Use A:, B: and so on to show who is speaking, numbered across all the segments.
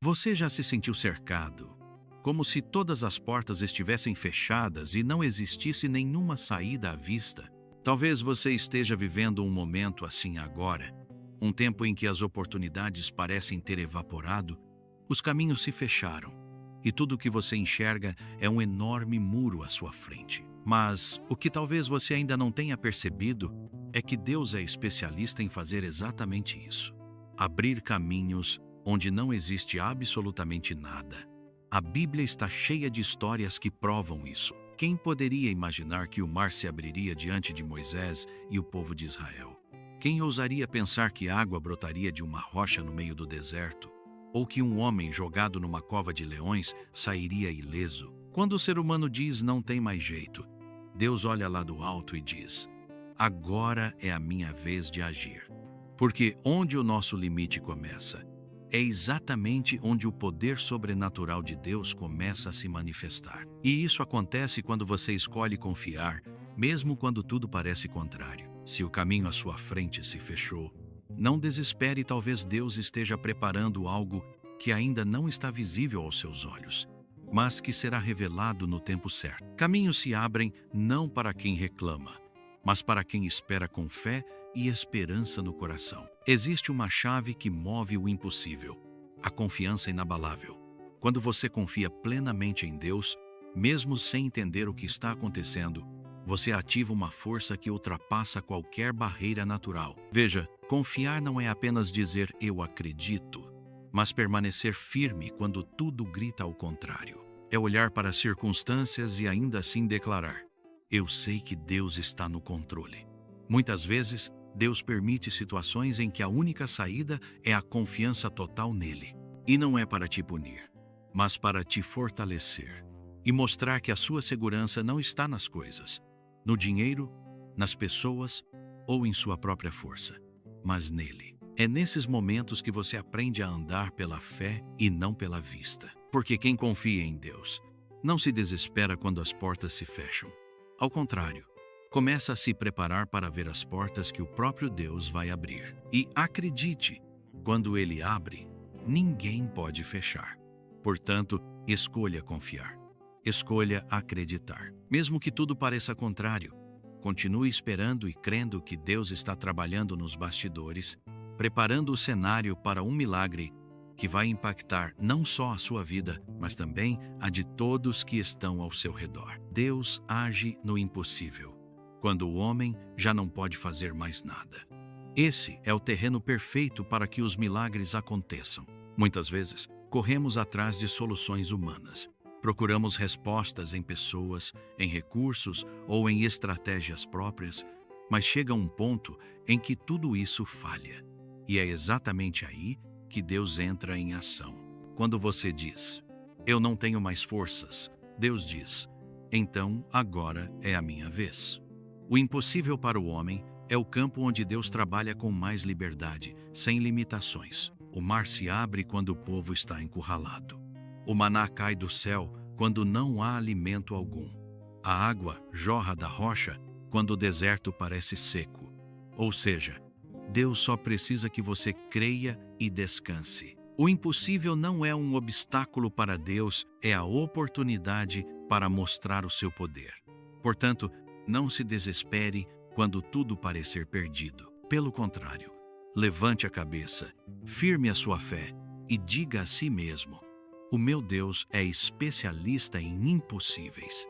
A: Você já se sentiu cercado, como se todas as portas estivessem fechadas e não existisse nenhuma saída à vista? Talvez você esteja vivendo um momento assim agora, um tempo em que as oportunidades parecem ter evaporado, os caminhos se fecharam e tudo o que você enxerga é um enorme muro à sua frente. Mas o que talvez você ainda não tenha percebido é que Deus é especialista em fazer exatamente isso: abrir caminhos onde não existe absolutamente nada. A Bíblia está cheia de histórias que provam isso. Quem poderia imaginar que o mar se abriria diante de Moisés e o povo de Israel? Quem ousaria pensar que água brotaria de uma rocha no meio do deserto? Ou que um homem jogado numa cova de leões sairia ileso? Quando o ser humano diz não tem mais jeito, Deus olha lá do alto e diz: agora é a minha vez de agir. Porque onde o nosso limite começa, é exatamente onde o poder sobrenatural de Deus começa a se manifestar. E isso acontece quando você escolhe confiar, mesmo quando tudo parece contrário. Se o caminho à sua frente se fechou, não desespere, talvez Deus esteja preparando algo que ainda não está visível aos seus olhos, mas que será revelado no tempo certo. Caminhos se abrem não para quem reclama, mas para quem espera com fé e esperança no coração. Existe uma chave que move o impossível: a confiança inabalável. Quando você confia plenamente em Deus, mesmo sem entender o que está acontecendo, você ativa uma força que ultrapassa qualquer barreira natural. Veja, confiar não é apenas dizer eu acredito, mas permanecer firme quando tudo grita ao contrário. É olhar para as circunstâncias e ainda assim declarar: eu sei que Deus está no controle. Muitas vezes, Deus permite situações em que a única saída é a confiança total nele. E não é para te punir, mas para te fortalecer e mostrar que a sua segurança não está nas coisas, no dinheiro, nas pessoas ou em sua própria força, mas nele. É nesses momentos que você aprende a andar pela fé e não pela vista. Porque quem confia em Deus não se desespera quando as portas se fecham. Ao contrário, começa a se preparar para ver as portas que o próprio Deus vai abrir. E acredite, quando Ele abre, ninguém pode fechar. Portanto, escolha confiar. Escolha acreditar. Mesmo que tudo pareça contrário, continue esperando e crendo que Deus está trabalhando nos bastidores, preparando o cenário para um milagre que vai impactar não só a sua vida, mas também a de todos que estão ao seu redor. Deus age no impossível, quando o homem já não pode fazer mais nada. Esse é o terreno perfeito para que os milagres aconteçam. Muitas vezes, corremos atrás de soluções humanas. Procuramos respostas em pessoas, em recursos ou em estratégias próprias, mas chega um ponto em que tudo isso falha. E é exatamente aí que Deus entra em ação. Quando você diz: eu não tenho mais forças, Deus diz: então agora é a minha vez. O impossível para o homem é o campo onde Deus trabalha com mais liberdade, sem limitações. O mar se abre quando o povo está encurralado. O maná cai do céu quando não há alimento algum. A água jorra da rocha quando o deserto parece seco. Ou seja, Deus só precisa que você creia e descanse. O impossível não é um obstáculo para Deus, é a oportunidade para mostrar o seu poder. Portanto, não se desespere quando tudo parecer perdido. Pelo contrário, levante a cabeça, firme a sua fé e diga a si mesmo: o meu Deus é especialista em impossíveis.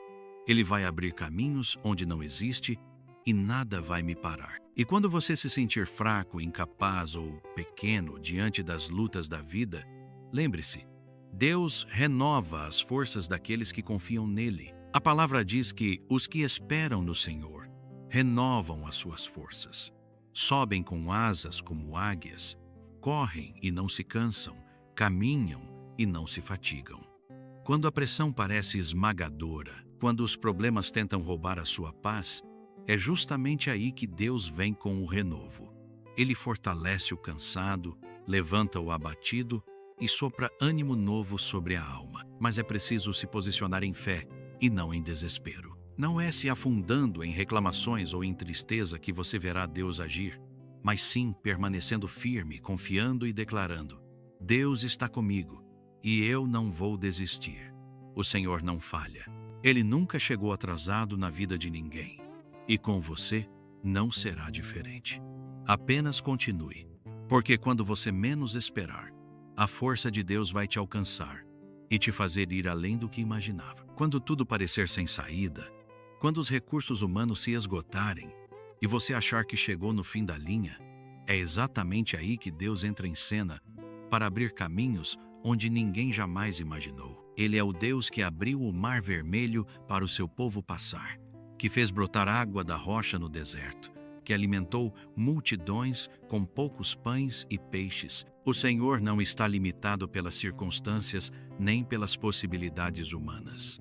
A: Ele vai abrir caminhos onde não existe e nada vai me parar. E quando você se sentir fraco, incapaz ou pequeno diante das lutas da vida, lembre-se, Deus renova as forças daqueles que confiam nele. A palavra diz que os que esperam no Senhor renovam as suas forças. Sobem com asas como águias, correm e não se cansam, caminham e não se fatigam. Quando a pressão parece esmagadora, quando os problemas tentam roubar a sua paz, é justamente aí que Deus vem com o renovo. Ele fortalece o cansado, levanta o abatido e sopra ânimo novo sobre a alma. Mas é preciso se posicionar em fé e não em desespero. Não é se afundando em reclamações ou em tristeza que você verá Deus agir, mas sim permanecendo firme, confiando e declarando: Deus está comigo, e eu não vou desistir. O Senhor não falha. Ele nunca chegou atrasado na vida de ninguém. E com você não será diferente. Apenas continue, porque quando você menos esperar, a força de Deus vai te alcançar e te fazer ir além do que imaginava. Quando tudo parecer sem saída, quando os recursos humanos se esgotarem e você achar que chegou no fim da linha, é exatamente aí que Deus entra em cena para abrir caminhos onde ninguém jamais imaginou. Ele é o Deus que abriu o Mar Vermelho para o seu povo passar, que fez brotar água da rocha no deserto, que alimentou multidões com poucos pães e peixes. O Senhor não está limitado pelas circunstâncias nem pelas possibilidades humanas.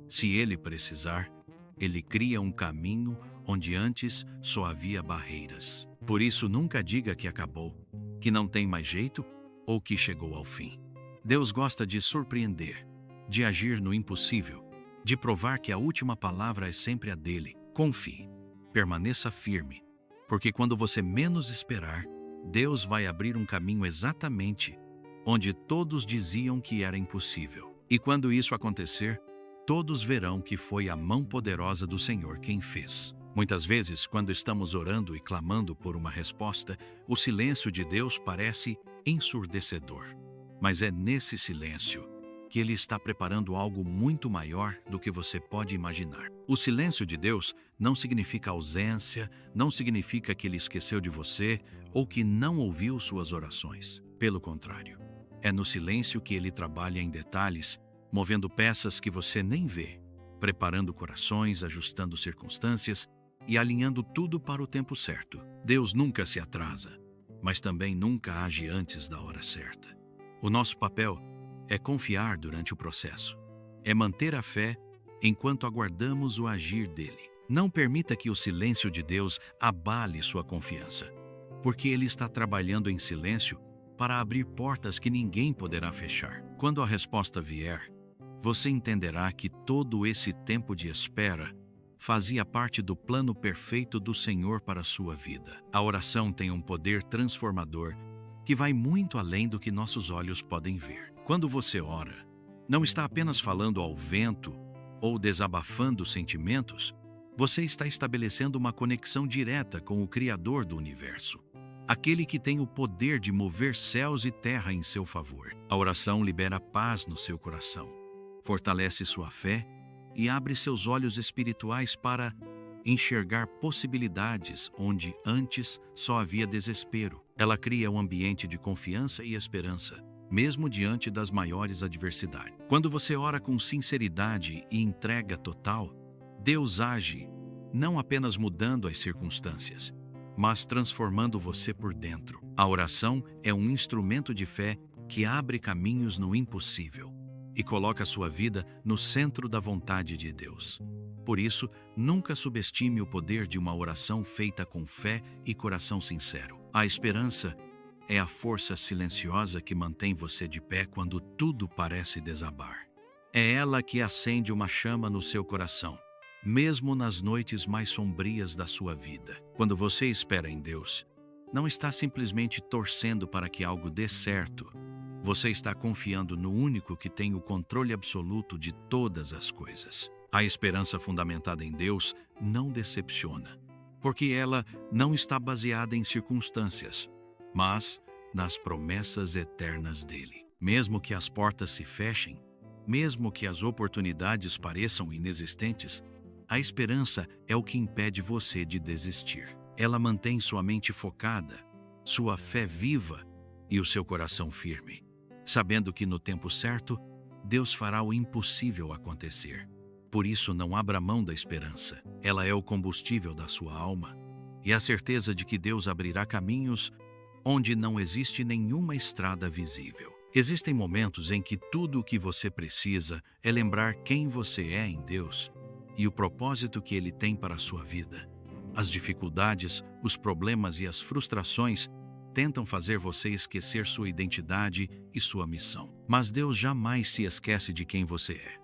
A: Se Ele precisar, Ele cria um caminho onde antes só havia barreiras. Por isso, nunca diga que acabou, que não tem mais jeito ou que chegou ao fim. Deus gosta de surpreender, de agir no impossível, de provar que a última palavra é sempre a dele. Confie, permaneça firme, porque quando você menos esperar, Deus vai abrir um caminho exatamente onde todos diziam que era impossível. E quando isso acontecer, todos verão que foi a mão poderosa do Senhor quem fez. Muitas vezes, quando estamos orando e clamando por uma resposta, o silêncio de Deus parece ensurdecedor. Mas é nesse silêncio que Ele está preparando algo muito maior do que você pode imaginar. O silêncio de Deus não significa ausência, não significa que Ele esqueceu de você ou que não ouviu suas orações. Pelo contrário, é no silêncio que Ele trabalha em detalhes, movendo peças que você nem vê, preparando corações, ajustando circunstâncias e alinhando tudo para o tempo certo. Deus nunca se atrasa, mas também nunca age antes da hora certa. O nosso papel é confiar durante o processo, é manter a fé enquanto aguardamos o agir dele. Não permita que o silêncio de Deus abale sua confiança, porque Ele está trabalhando em silêncio para abrir portas que ninguém poderá fechar. Quando a resposta vier, você entenderá que todo esse tempo de espera fazia parte do plano perfeito do Senhor para a sua vida. A oração tem um poder transformador que vai muito além do que nossos olhos podem ver. Quando você ora, não está apenas falando ao vento ou desabafando sentimentos, você está estabelecendo uma conexão direta com o Criador do universo, aquele que tem o poder de mover céus e terra em seu favor. A oração libera paz no seu coração, fortalece sua fé e abre seus olhos espirituais para enxergar possibilidades onde antes só havia desespero. Ela cria um ambiente de confiança e esperança, mesmo diante das maiores adversidades. Quando você ora com sinceridade e entrega total, Deus age, não apenas mudando as circunstâncias, mas transformando você por dentro. A oração é um instrumento de fé que abre caminhos no impossível e coloca sua vida no centro da vontade de Deus. Por isso, nunca subestime o poder de uma oração feita com fé e coração sincero. A esperança é a força silenciosa que mantém você de pé quando tudo parece desabar. É ela que acende uma chama no seu coração, mesmo nas noites mais sombrias da sua vida. Quando você espera em Deus, não está simplesmente torcendo para que algo dê certo. Você está confiando no único que tem o controle absoluto de todas as coisas. A esperança fundamentada em Deus não decepciona, porque ela não está baseada em circunstâncias, mas nas promessas eternas dele. Mesmo que as portas se fechem, mesmo que as oportunidades pareçam inexistentes, a esperança é o que impede você de desistir. Ela mantém sua mente focada, sua fé viva e o seu coração firme, sabendo que no tempo certo, Deus fará o impossível acontecer. Por isso, não abra mão da esperança. Ela é o combustível da sua alma e a certeza de que Deus abrirá caminhos onde não existe nenhuma estrada visível. Existem momentos em que tudo o que você precisa é lembrar quem você é em Deus e o propósito que Ele tem para a sua vida. As dificuldades, os problemas e as frustrações tentam fazer você esquecer sua identidade e sua missão. Mas Deus jamais se esquece de quem você é.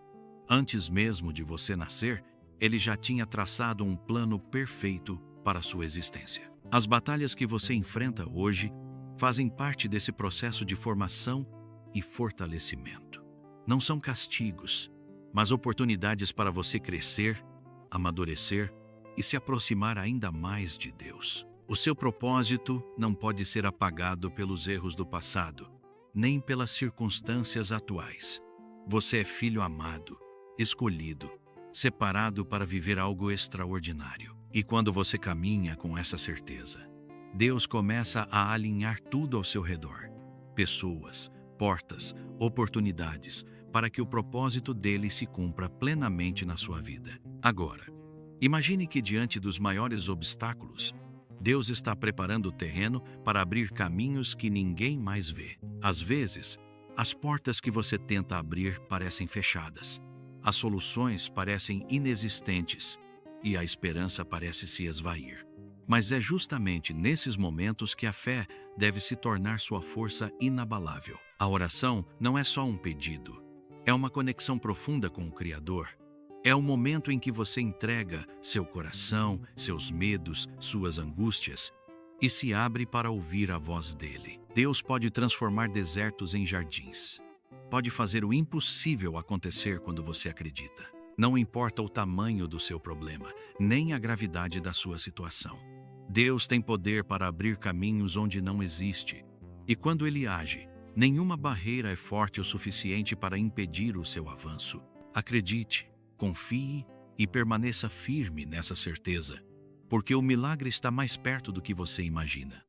A: Antes mesmo de você nascer, Ele já tinha traçado um plano perfeito para a sua existência. As batalhas que você enfrenta hoje fazem parte desse processo de formação e fortalecimento. Não são castigos, mas oportunidades para você crescer, amadurecer e se aproximar ainda mais de Deus. O seu propósito não pode ser apagado pelos erros do passado, nem pelas circunstâncias atuais. Você é filho amado, escolhido, separado para viver algo extraordinário. E quando você caminha com essa certeza, Deus começa a alinhar tudo ao seu redor. Pessoas, portas, oportunidades, para que o propósito dele se cumpra plenamente na sua vida. Agora, imagine que diante dos maiores obstáculos, Deus está preparando o terreno para abrir caminhos que ninguém mais vê. Às vezes, as portas que você tenta abrir parecem fechadas, as soluções parecem inexistentes e a esperança parece se esvair. Mas é justamente nesses momentos que a fé deve se tornar sua força inabalável. A oração não é só um pedido, é uma conexão profunda com o Criador. É o momento em que você entrega seu coração, seus medos, suas angústias e se abre para ouvir a voz dele. Deus pode transformar desertos em jardins. Pode fazer o impossível acontecer quando você acredita. Não importa o tamanho do seu problema, nem a gravidade da sua situação. Deus tem poder para abrir caminhos onde não existe. E quando ele age, nenhuma barreira é forte o suficiente para impedir o seu avanço. Acredite, confie e permaneça firme nessa certeza, porque o milagre está mais perto do que você imagina.